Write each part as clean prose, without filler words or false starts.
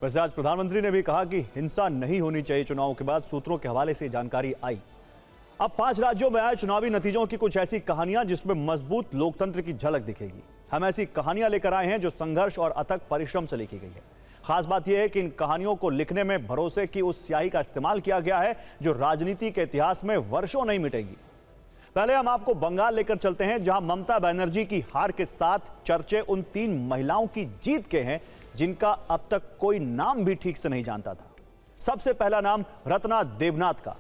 वैसे आज प्रधानमंत्री ने भी कहा कि हिंसा नहीं होनी चाहिए। चुनाव के बाद सूत्रों के हवाले से जानकारी आई। अब 5 राज्यों में आए चुनावी नतीजों की कुछ ऐसी कहानियां जिसमें मजबूत लोकतंत्र की झलक दिखेगी। हम ऐसी कहानियां लेकर आए हैं जो संघर्ष और अथक परिश्रम से लिखी गई है। खास बात यह है कि इन कहानियों को लिखने में भरोसे की उस स्याही का इस्तेमाल किया गया है जो राजनीति के इतिहास में वर्षों नहीं मिटेगी। पहले हम आपको बंगाल लेकर चलते हैं, जहां ममता बनर्जी की हार के साथ चर्चे उन 3 महिलाओं की जीत के हैं जिनका अब तक कोई नाम भी ठीक से नहीं जानता था। सबसे पहला नाम रत्ना देवनाथ का,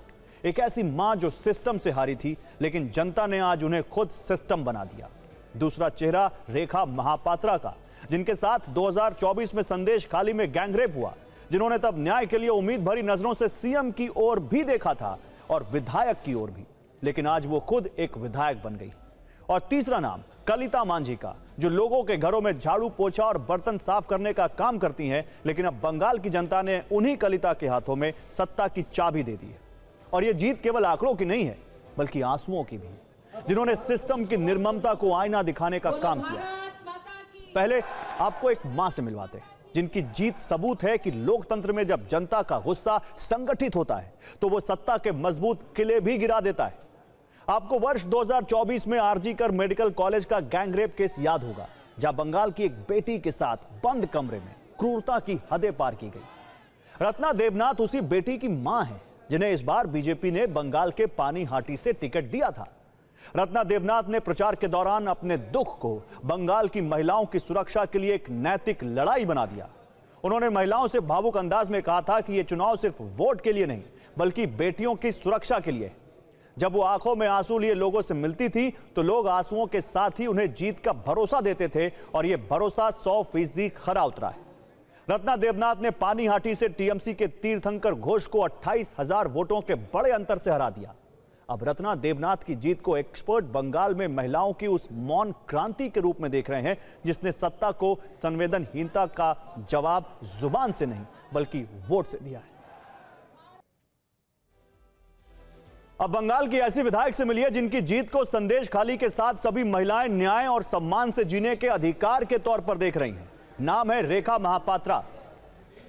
एक ऐसी मां जो सिस्टम से हारी थी, लेकिन जनता ने आज उन्हें खुद सिस्टम बना दिया। दूसरा चेहरा रेखा महापात्रा का, जिनके साथ 2024 में संदेश खाली में गैंगरेप हुआ, जिन्होंने तब न्याय के लिए उम्मीद भरी नजरों से सीएम की ओर भी देखा था और विधायक की ओर भी, लेकिन आज वो खुद एक विधायक बन गई। और तीसरा नाम कलिता मांझी का, जो लोगों के घरों में झाड़ू पोछा और बर्तन साफ करने का काम करती हैं, लेकिन अब बंगाल की जनता ने उन्हीं कलिता के हाथों में सत्ता की चाबी दे दी है। और यह जीत केवल आंकड़ों की नहीं है, बल्कि आंसुओं की भी, जिन्होंने सिस्टम की निर्ममता को आईना दिखाने का काम किया। पहले आपको एक मां से मिलवाते हैं जिनकी जीत सबूत है कि लोकतंत्र में जब जनता का गुस्सा संगठित होता है तो वो सत्ता के मजबूत किले भी गिरा देता है। आपको वर्ष 2024 में आरजी कर मेडिकल कॉलेज का गैंगरेप केस याद होगा, जहां बंगाल की एक बेटी के साथ बंद कमरे में क्रूरता की हदें पार की गई। रत्ना देवनाथ उसी बेटी की मां है जिन्हें इस बार बीजेपी ने बंगाल के पानीहाटी से टिकट दिया था। रत्ना देवनाथ ने प्रचार के दौरान अपने दुख को बंगाल की महिलाओं की सुरक्षा के लिए एक नैतिक लड़ाई बना दिया। उन्होंने महिलाओं से भावुक अंदाज में कहा था कि यह चुनाव सिर्फ वोट के लिए नहीं, बल्कि बेटियों की सुरक्षा के लिए है। जब वो आंखों में आंसू लिए लोगों से मिलती थी तो लोग आंसुओं के साथ ही उन्हें जीत का भरोसा देते थे, और यह भरोसा 100% खरा उतरा है। रत्ना देवनाथ ने पानीहाटी से टीएमसी के तीर्थंकर घोष को 28,000 वोटों के बड़े अंतर से हरा दिया। अब रत्ना देवनाथ की जीत को एक्सपर्ट बंगाल में महिलाओं की उस मौन क्रांति के रूप में देख रहे हैं, जिसने सत्ता को संवेदनहीनता का जवाब जुबान से नहीं बल्कि वोट से दिया है। अब बंगाल की ऐसी विधायक से मिलिए जिनकी जीत को संदेश खाली के साथ सभी महिलाएं न्याय और सम्मान से जीने के अधिकार के तौर पर देख रही हैं। नाम है रेखा महापात्रा।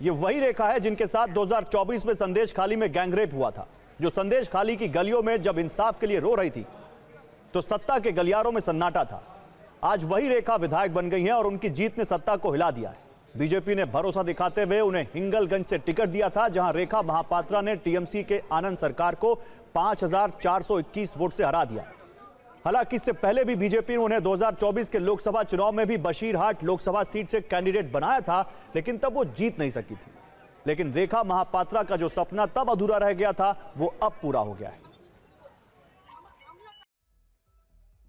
यह वही रेखा है जिनके साथ 2024 में संदेश खाली में गैंगरेप हुआ था, जो संदेश खाली की गलियों में जब इंसाफ के लिए रो रही थी तो सत्ता के गलियारों में सन्नाटा था। आज वही रेखा विधायक बन गई हैं और उनकी जीत ने सत्ता को हिला दिया है। बीजेपी ने भरोसा दिखाते हुए उन्हें हिंगलगंज से टिकट दिया था, जहां रेखा महापात्रा ने टीएमसी के आनंद सरकार को 5,421 वोट से हरा दिया। हालांकि इससे पहले भी बीजेपी ने उन्हें 2024 के लोकसभा चुनाव में भी बशीरहाट लोकसभा सीट से कैंडिडेट बनाया था, लेकिन तब वो जीत नहीं सकी थी। लेकिन रेखा महापात्रा का जो सपना तब अधूरा रह गया था, वो अब पूरा हो गया है।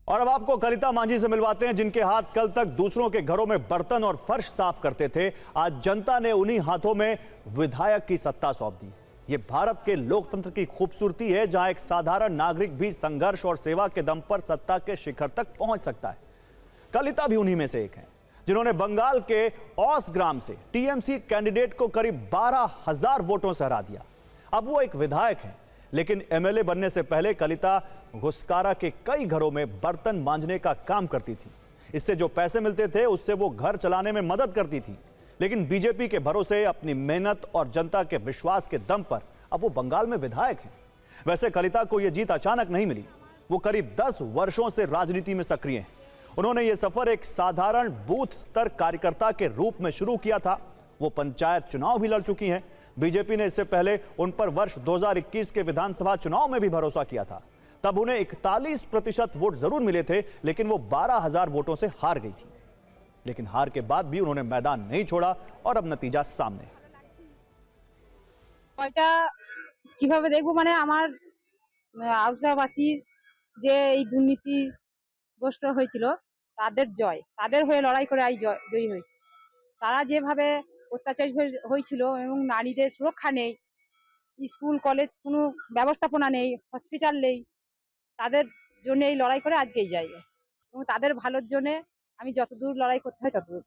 और अब आपको कलिता मांझी से मिलवाते हैं, जिनके हाथ कल तक दूसरों के घरों में बर्तन और फर्श साफ करते थे। आज जनता ने उन्हीं हाथों में विधायक की सत्ता सौंप दी। ये भारत के लोकतंत्र की खूबसूरती है, जहां एक साधारण नागरिक भी संघर्ष और सेवा के दम पर सत्ता के शिखर तक पहुंच सकता है। कलिता भी उन्हीं में से एक है, जिन्होंने बंगाल के औस ग्राम से टीएमसी कैंडिडेट को करीब 12,000 वोटों से हरा दिया। अब वो एक विधायक है, लेकिन एमएलए बनने से पहले कलिता गुस्कारा के कई घरों में बर्तन मांजने का काम करती थी। इससे जो पैसे मिलते थे उससे वो घर चलाने में मदद करती थी। लेकिन बीजेपी के भरोसे, अपनी मेहनत और जनता के विश्वास के दम पर अब वो बंगाल में विधायक हैं। वैसे कलिता को यह जीत अचानक नहीं मिली, वो करीब 10 वर्षों से राजनीति में सक्रिय हैं। उन्होंने ये सफर एक साधारण बूथ स्तर कार्यकर्ता के रूप में शुरू किया था। वो पंचायत चुनाव भी लड़ चुकी हैं। बीजेपी ने इससे पहले उन पर वर्ष 2021 के विधानसभा चुनाव में भी भरोसा किया था। तब उन्हें 41% वोट जरूर मिले थे, लेकिन वो 12,000 वोटों से हार गई थी। लेकिन हार के बाद भी उन्होंने मैदान नहीं छोड़ा और अब नतीजा सामने है। কিভাবে দেখবো মানে আমার আউসগাঁওবাসী যে এই দুর্নীতিগ্রস্ত হয়েছিল তাদের জয়, তাদের হয়ে লড়াই করে আজ জয়ী হয়েছে। তারা যেভাবে অত্যাচারিত হয়েছিল এবং নারীদের সুরক্ষা নেই, স্কুল কলেজ কোনো ব্যবস্থাপনা নেই, হসপিটাল নেই, তাদের জন্য এই লড়াই করে আজকে এই জায়গায়। এবং তাদের ভালোর জন্য আমি যতদূর লড়াই করতে হয় ততদূর